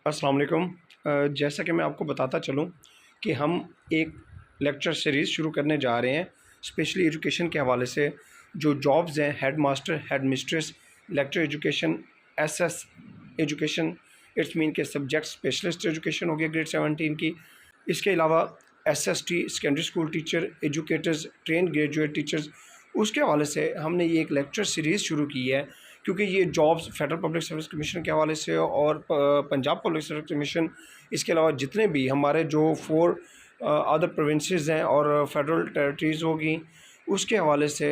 अस्सलाम वालेकुम। जैसा कि मैं आपको बताता चलूँ कि हम एक लेक्चर सीरीज़ शुरू करने जा रहे हैं स्पेशली एजुकेशन के हवाले से। जो जॉब्स हैं head master, head mistress, lecture education, SS education, it's mean के सब्जेक्ट स्पेशलिस्ट एजुकेशन हो गया ग्रेड 17 की। इसके अलावा SST secondary school teacher, educators, train graduate teachers, उसके हवाले से हमने ये एक लेक्चर सीरीज़ शुरू की है क्योंकि ये jobs federal public service commission के हवाले से और पंजाब पब्लिक सर्विस कमीशन, इसके अलावा जितने भी हमारे जो 4 अदर प्रोविंसेस हैं और फेडरल टेरिटरीज़ होगी, उसके हवाले से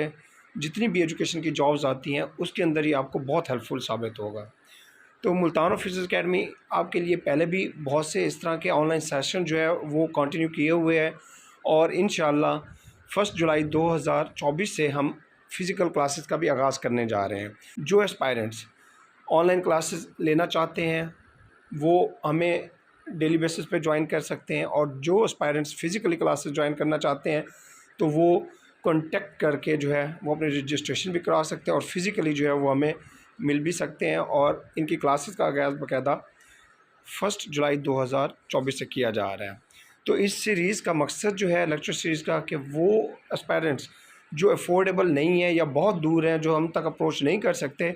जितनी भी एजुकेशन की जॉब्स आती हैं उसके अंदर ही आपको बहुत हेल्पफुल साबित होगा। तो मुल्तान ऑफिसर्स अकेडमी आपके लिए पहले भी बहुत से इस तरह के ऑनलाइन सेशन जो है वो कंटिन्यू किए हुए हैं और इंशाअल्लाह 1 जुलाई 2024 से हम फ़िज़िकल क्लासेस का भी आगाज़ करने जा रहे हैं। जो एस्पायरेंट्स ऑनलाइन क्लासेस लेना चाहते हैं वो हमें डेली बेसिस पे ज्वाइन कर सकते हैं और जो एस्पायरेंट्स फ़िज़िकली क्लासेस ज्वाइन करना चाहते हैं तो वो कॉन्टेक्ट करके जो है वो अपने रजिस्ट्रेशन भी करा सकते हैं और फ़िज़िकली जो है वो हमें मिल भी सकते हैं। और इनकी क्लासेस का आगाज़ बाकायदा 1 जुलाई 2024 से किया जा रहा है। तो इस सीरीज़ का मकसद जो है लेक्चर सीरीज़ का कि वो एस्पायरेंट्स जो अफोर्डेबल नहीं है या बहुत दूर हैं, जो हम तक अप्रोच नहीं कर सकते,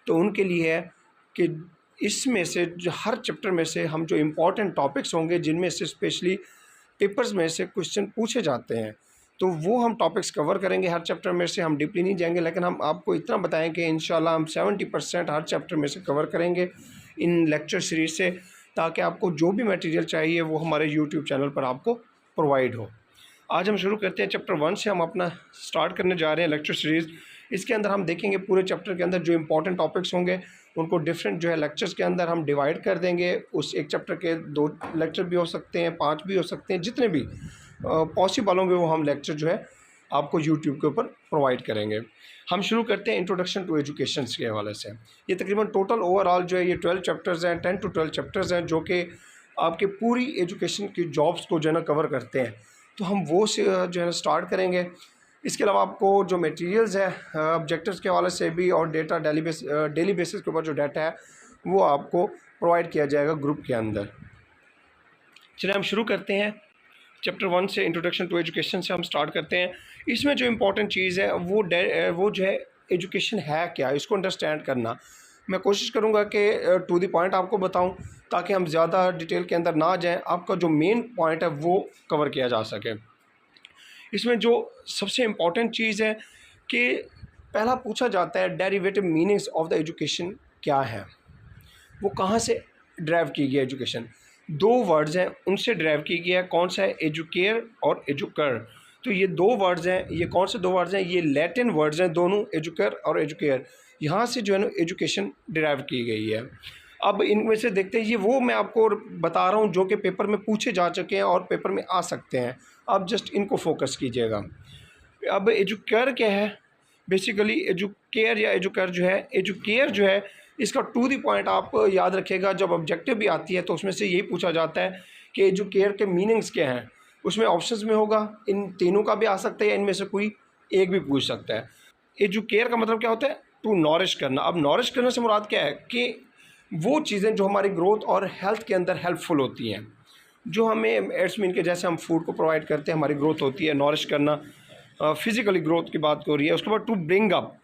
तो उनके लिए है कि इसमें से जो हर चैप्टर में से हम जो इम्पोर्टेंट टॉपिक्स होंगे जिनमें से स्पेशली पेपर्स में से क्वेश्चन पूछे जाते हैं तो वो हम टॉपिक्स कवर करेंगे। हर चैप्टर में से हम डीपली नहीं जाएंगे, लेकिन हम आपको इतना बताएं कि इंशाल्लाह हम 70% हर चैप्टर में से कवर करेंगे इन लेक्चर सीरीज़ से, ताकि आपको जो भी मटेरियल चाहिए वो हमारे यूट्यूब चैनल पर आपको प्रोवाइड हो। आज हम शुरू करते हैं चैप्टर 1 से। हम अपना स्टार्ट करने जा रहे हैं लेक्चर सीरीज़। इसके अंदर हम देखेंगे पूरे चैप्टर के अंदर जो इंपॉर्टेंट टॉपिक्स होंगे उनको डिफरेंट जो है लेक्चर्स के अंदर हम डिवाइड कर देंगे। उस एक चैप्टर के 2 लेक्चर भी हो सकते हैं, 5 भी हो सकते हैं, जितने भी पॉसिबल होंगे वो हम लेक्चर जो है आपको यूट्यूब के ऊपर प्रोवाइड करेंगे। हम शुरू करते हैं इंट्रोडक्शन टू एजुकेशन के हवाले से। ये तकरीबन टोटल ओवरऑल जो है ये 12 चैप्टर्स हैं, 10 to 12 चैप्टर्स हैं जो कि आपके पूरी एजुकेशन की जॉब्स को जो है ना कवर करते हैं। तो हम वो से जो है स्टार्ट करेंगे। इसके अलावा आपको जो मटेरियल्स है ऑब्जेक्टिव्स के हवाले से भी और डेटा डेली बेसिस के ऊपर जो डाटा है वो आपको प्रोवाइड किया जाएगा ग्रुप के अंदर। चलिए हम शुरू करते हैं चैप्टर 1 से। इंट्रोडक्शन टू एजुकेशन से हम स्टार्ट करते हैं। इसमें जो इम्पोर्टेंट चीज़ है वो जो है एजुकेशन है क्या, इसको अंडरस्टैंड करना। मैं कोशिश करूँगा कि टू द पॉइंट आपको बताऊँ ताकि हम ज़्यादा डिटेल के अंदर ना जाएं, आपका जो मेन पॉइंट है वो कवर किया जा सके। इसमें जो सबसे इम्पॉर्टेंट चीज़ है कि पहला पूछा जाता है derivative meanings of the education क्या है, वो कहाँ से ड्राइव की गई एजुकेशन। 2 वर्ड्स हैं उनसे ड्राइव की गई है। कौन सा है? एजुकेयर और एजुकर। तो ये 2 वर्ड्स हैं। ये कौन से 2 वर्ड्स हैं? ये लैटिन वर्ड्स हैं दोनों, एजुकर और एजुकेयर। यहाँ से जो है ना एजुकेशन ड्राइव की गई है। अब इनमें से देखते हैं, ये वो मैं आपको बता रहा हूँ जो कि पेपर में पूछे जा चुके हैं और पेपर में आ सकते हैं। आप जस्ट इनको फोकस कीजिएगा। अब एजुकर क्या है? बेसिकली एजुकेयर या एजुकर जो है, एजुकेयर जो है इसका टू द पॉइंट आप याद रखिएगा। जब ऑब्जेक्टिव भी आती है तो उसमें से यही पूछा जाता है कि एजुकेयर के मीनिंग्स क्या हैं। उसमें ऑप्शंस में होगा, इन तीनों का भी आ सकता है या इनमें से कोई एक भी पूछ सकता है। एजुकेयर का मतलब क्या होता है? टू नॉरिश करना। अब नॉरिश करने से मुराद क्या है कि वो चीज़ें जो हमारी ग्रोथ और हेल्थ के अंदर हेल्पफुल होती हैं, जो हमें इट्स मीन के जैसे हम फूड को प्रोवाइड करते हैं हमारी ग्रोथ होती है। नॉरिश करना फिज़िकली ग्रोथ की बात हो रही है। उसके बाद टू ब्रिंग अप,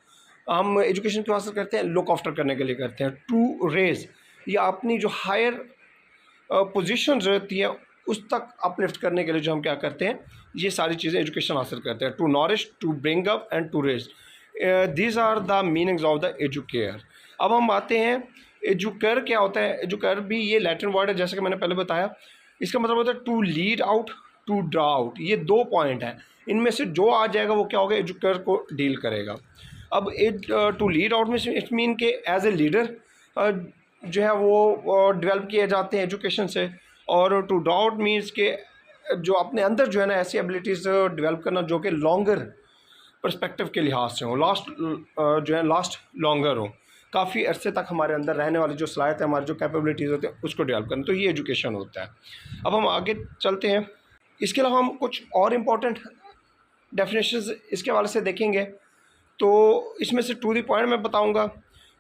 हम एजुकेशन क्यों हासिल करते हैं? लुक आफ्टर करने के लिए करते हैं। टू रेज, या अपनी जो हायर पोजीशन रहती है उस तक अपलिफ्ट करने के लिए जो हम क्या करते हैं, ये सारी चीज़ें एजुकेशन हासिल करते हैं। To nourish, to bring up and to raise, these are the meanings of the educare. अब हम आते हैं एजुकर क्या होता है। एजुकर भी ये लैटिन वर्ड है जैसे कि मैंने पहले बताया। इसका मतलब होता है to lead out, to draw out. ये 2 पॉइंट हैं, इनमें से जो आ जाएगा वो क्या होगा? एजुकर को डील करेगा। अब टू लीड आउट में इट मीन के एज ए लीडर जो है वो डेवलप किए जाते हैं एजुकेशन से। और टू ड्रा आउट मीन्स के जो अपने अंदर जो है ना ऐसी एबिलिटीज़ डेवलप करना जो कि लॉन्गर पर्सपेक्टिव के लिहाज से हो, जो है लास्ट लॉन्गर हो, काफ़ी अरसे तक हमारे अंदर रहने वाली जो सलाहियत है, हमारी जो कैपेबिलिटीज़ होती है उसको डेवलप करना। तो ये एजुकेशन होता है। अब हम आगे चलते हैं। इसके अलावा हम कुछ और इम्पोर्टेंट डेफिनेशंस इसके हवाले से देखेंगे। तो इसमें से टू द पॉइंट मैं बताऊंगा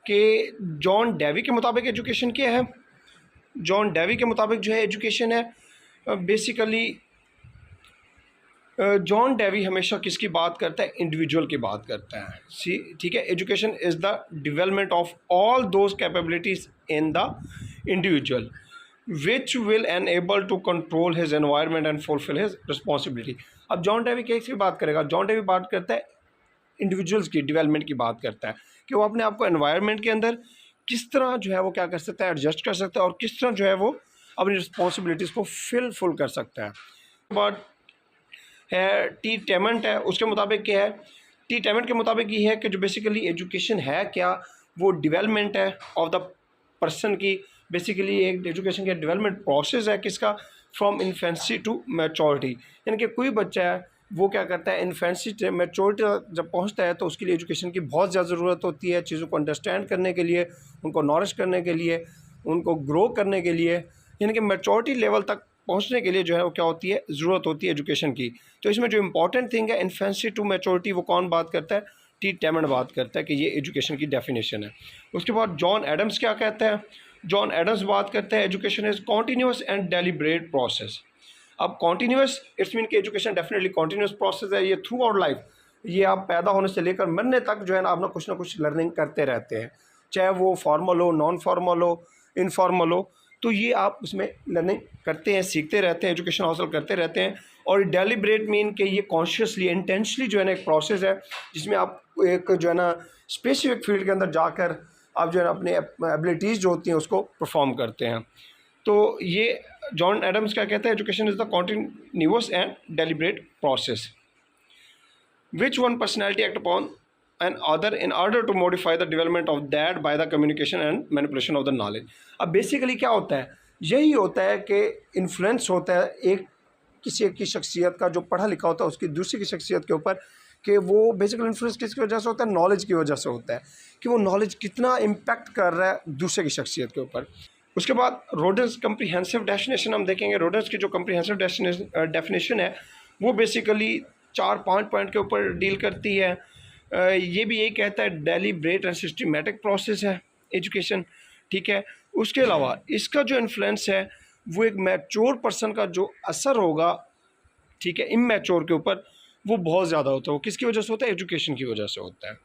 कि जॉन डेवी के मुताबिक एजुकेशन क्या है। जॉन डेवी के मुताबिक जो है एजुकेशन है बेसिकली जॉन डेवी हमेशा किसकी बात करता है, इंडिविजुअल की बात करता है। सी ठीक है, education is the development of all those capabilities in the individual which will enable to control his environment and fulfil his responsibility. अब जॉन डेवी किसकी बात करेगा, जॉन डेवी बात करता है इंडिविजुअल्स की डेवलपमेंट की बात करता है कि वो अपने आप को एनवायरनमेंट के अंदर किस तरह जो है वो क्या कर सकता है, एडजस्ट कर सकता है और किस तरह जो है वो अपनी रिस्पॉन्सिबिलिटीज़ को फुल कर सकता है। बट है टी टेमेंट है, उसके मुताबिक क्या है, टी टेमेंट के मुताबिक ये है कि जो बेसिकली एजुकेशन है क्या, वो डेवलपमेंट है ऑफ द पर्सन की, बेसिकली एक एजुकेशन का डेवलपमेंट प्रोसेस है किसका, फ्रॉम इन्फेंसी टू मैच्योरिटी। यानी कि कोई बच्चा है वो क्या करता है, इन्फेंसी से मैच्योरिटी जब पहुंचता है तो उसके लिए एजुकेशन की बहुत ज़्यादा ज़रूरत होती है, चीज़ों को अंडरस्टैंड करने के लिए, उनको नॉलेज करने के लिए, उनको ग्रो करने के लिए, यानी कि मैच्योरिटी लेवल तक पहुंचने के लिए जो है वो क्या होती है, ज़रूरत होती है एजुकेशन की। तो इसमें जो इंपॉर्टेंट थिंग है इन्फेंसी टू मैच्योरिटी, वो कौन बात करता है, टी टेमेंट बात करता है कि ये एजुकेशन की डेफिनेशन है। उसके बाद जॉन एडम्स क्या कहता है, जॉन एडम्स बात करता है education is continuous and deliberate process. अब कॉन्टीन्यूस इट्स मीन कि एजुकेशन डेफिनेटली कॉन्टीन्यूस प्रोसेस है, ये थ्रू आउट लाइफ, ये आप पैदा होने से लेकर मरने तक जो है ना, आप ना कुछ लर्निंग करते रहते हैं, चाहे वो फॉर्मल हो, नॉन फॉर्मल हो, इनफॉर्मल हो, तो ये आप उसमें लर्निंग करते हैं, सीखते रहते हैं, एजुकेशन हासिल करते रहते हैं। और डेलिब्रेट मीन कि ये कॉन्शियसली इंटेंशनली जो है ना एक प्रोसेस है जिसमें आप एक जो है ना स्पेसिफिक फील्ड के अंदर जाकर आप जो है ना अपने एबिलिटीज़ जो होती हैं उसको परफॉर्म करते हैं। तो ये जॉन एडम्स क्या कहता है, education is the continuous and deliberate process which one personality act upon and other in order to modify the development of that by the communication and manipulation of the knowledge. अब basically क्या होता है, यही होता है कि influence होता है एक किसी एक की शख्सियत का, जो पढ़ा लिखा होता है उसकी दूसरी की शख्सियत के ऊपर, कि वो बेसिकली इन्फ्लुएंस किसकी वजह से होता है, नॉलेज की वजह से होता है, कि वो नॉलेज कितना इम्पैक्ट कर रहा है दूसरे की शख्सियत के ऊपर। उसके बाद रोडेंस कम्प्रीहेंसिव डेफिनेशन हम देखेंगे। रोडेंस की जो कम्प्रीहेंसिव डेफिनेशन है वो बेसिकली 4-5 पॉइंट के ऊपर डील करती है। ये भी यही कहता है डेलिब्रेट एंड सिस्टमेटिक प्रोसेस है एजुकेशन, ठीक है। उसके अलावा इसका जो इन्फ्लुएंस है वो एक मैच्योर पर्सन का जो असर होगा, ठीक है, इमैच्योर के ऊपर, वो बहुत ज़्यादा होता है। वो किसकी वजह से होता है, एजुकेशन की वजह से होता है।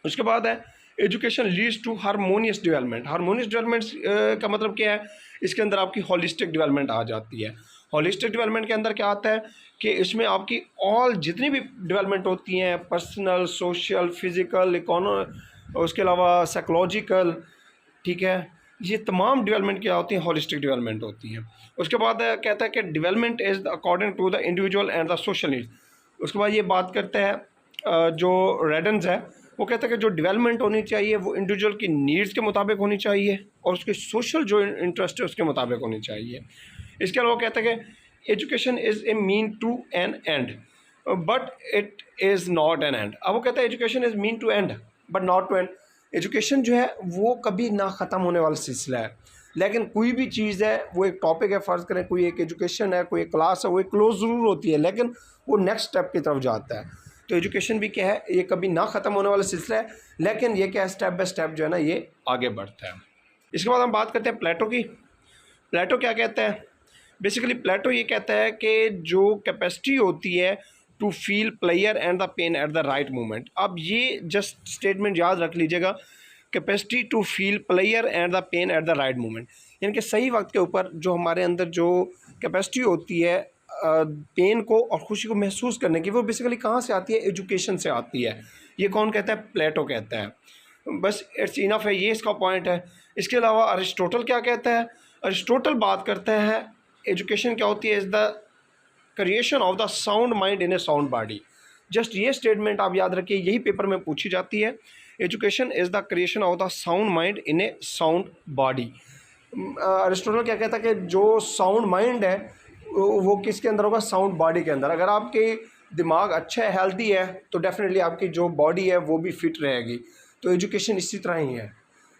उसके बाद है education leads to harmonious development. Harmonious development का मतलब क्या है, इसके अंदर आपकी होलिस्टिक डेवलपमेंट आ जाती है। होलिस्टिक डेवलपमेंट के अंदर क्या आता है कि इसमें आपकी ऑल जितनी भी डेवलपमेंट होती हैं, पर्सनल, सोशल, फिज़िकल, इकोनॉमिक, उसके अलावा साइकोलॉजिकल, ठीक है, ये तमाम डेवलपमेंट क्या होती हैं, होलिस्टिक डेवलपमेंट होती हैं। उसके बाद कहता है कि development is according to the individual and the social needs. उसके बाद ये बात करता है जो रेडन्स है, वो कहता है कि जो डेवलपमेंट होनी चाहिए वो इंडिविजुअल की नीड्स के मुताबिक होनी चाहिए और उसके सोशल जो इंटरेस्ट है उसके मुताबिक होनी चाहिए। इसके अलावा कहता है कि education is a mean to an end but it is not an end. अब वो कहता है education is mean to end but not to end. Education जो है वो कभी ना ख़त्म होने वाला सिलसिला है, लेकिन कोई भी चीज़ है वो एक टॉपिक है, फ़र्ज़ करें कोई एक एजुकेशन है, कोई एक क्लास है, वो एक क्लोज ज़रूर होती है लेकिन वो नेक्स्ट स्टेप की तरफ जाता है। तो एजुकेशन भी क्या है, ये कभी ना ख़त्म होने वाला सिलसिला है, लेकिन ये क्या है, स्टेप बाय स्टेप जो है ना ये आगे बढ़ता है। इसके बाद हम बात करते हैं प्लेटो की। प्लेटो क्या कहता है, बेसिकली प्लेटो ये कहता है कि जो कैपेसिटी होती है to feel pleasure and the pain at the right moment. अब ये जस्ट स्टेटमेंट याद रख लीजिएगा, capacity to feel pleasure and the pain at the right moment, यानी कि सही वक्त के ऊपर जो हमारे अंदर जो कैपेसिटी होती है पेन को और खुशी को महसूस करने की, वो बेसिकली कहाँ से आती है, एजुकेशन से आती है। ये कौन कहता है, प्लेटो कहता है। बस इट्स इनफ है, ये इसका पॉइंट है। इसके अलावा अरिस्टोटल क्या कहता है, अरिस्टोटल बात करता है एजुकेशन क्या होती है, is the creation of the sound mind in A sound body. Just ये स्टेटमेंट आप याद रखिए, यही पेपर में पूछी जाती है। Education is the creation of the sound mind in A sound body. Aristotle क्या कहता है कि जो साउंड माइंड है वो किसके अंदर होगा, साउंड बॉडी के अंदर। अगर आपके दिमाग अच्छा है, हेल्दी है, तो डेफिनेटली आपकी जो बॉडी है वो भी फिट रहेगी। तो एजुकेशन इसी तरह ही है,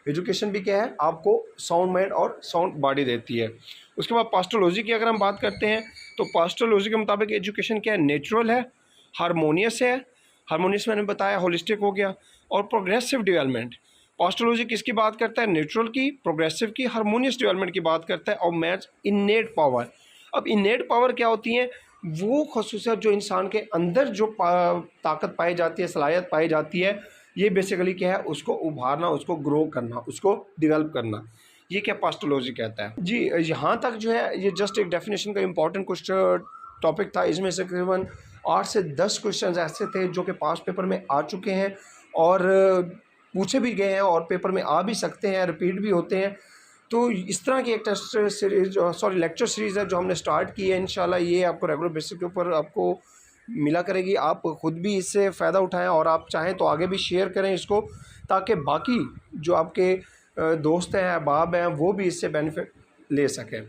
एजुकेशन भी क्या है, आपको साउंड माइंड और साउंड बॉडी देती है। उसके बाद पास्टोलॉजी की अगर हम बात करते हैं तो पास्टोलॉजी के मुताबिक एजुकेशन क्या है, नेचुरल है, हारमोनियस है। हारमोनियस मैंने बताया, होलिस्टिक हो गया, और प्रोग्रेसिव डेवलपमेंट। पास्टोलॉजी किसकी बात करता है? नेचुरल की, प्रोग्रेसिव की, हार्मोनियस डेवलपमेंट की बात करता है। और मैथ्स इन्नेट पावर। अब इन्नेट पावर क्या होती है? वो खसूसियत जो इंसान के अंदर जो ताकत पाई जाती है, सलाहियत पाई जाती है, ये बेसिकली क्या है? उसको उभारना, उसको ग्रो करना, उसको डेवलप करना। ये क्या पास्टोलॉजी कहता है जी। यहाँ तक जो है ये जस्ट एक डेफिनेशन का इंपॉर्टेंट कुछ टॉपिक था। इसमें से तकरीबन 8 से 10 क्वेश्चन ऐसे थे जो कि पास्ट पेपर में आ चुके हैं और पूछे भी गए हैं और पेपर में आ भी सकते हैं, रिपीट भी होते हैं। तो इस तरह की एक test series, sorry lecture series है जो हमने स्टार्ट की है। इंशाल्लाह ये आपको रेगुलर बेसिस के ऊपर आपको मिला करेगी। आप ख़ुद भी इससे फ़ायदा उठाएं और आप चाहें तो आगे भी शेयर करें इसको, ताकि बाकी जो आपके दोस्त हैं, अहबाब हैं, वो भी इससे बेनिफिट ले सकें।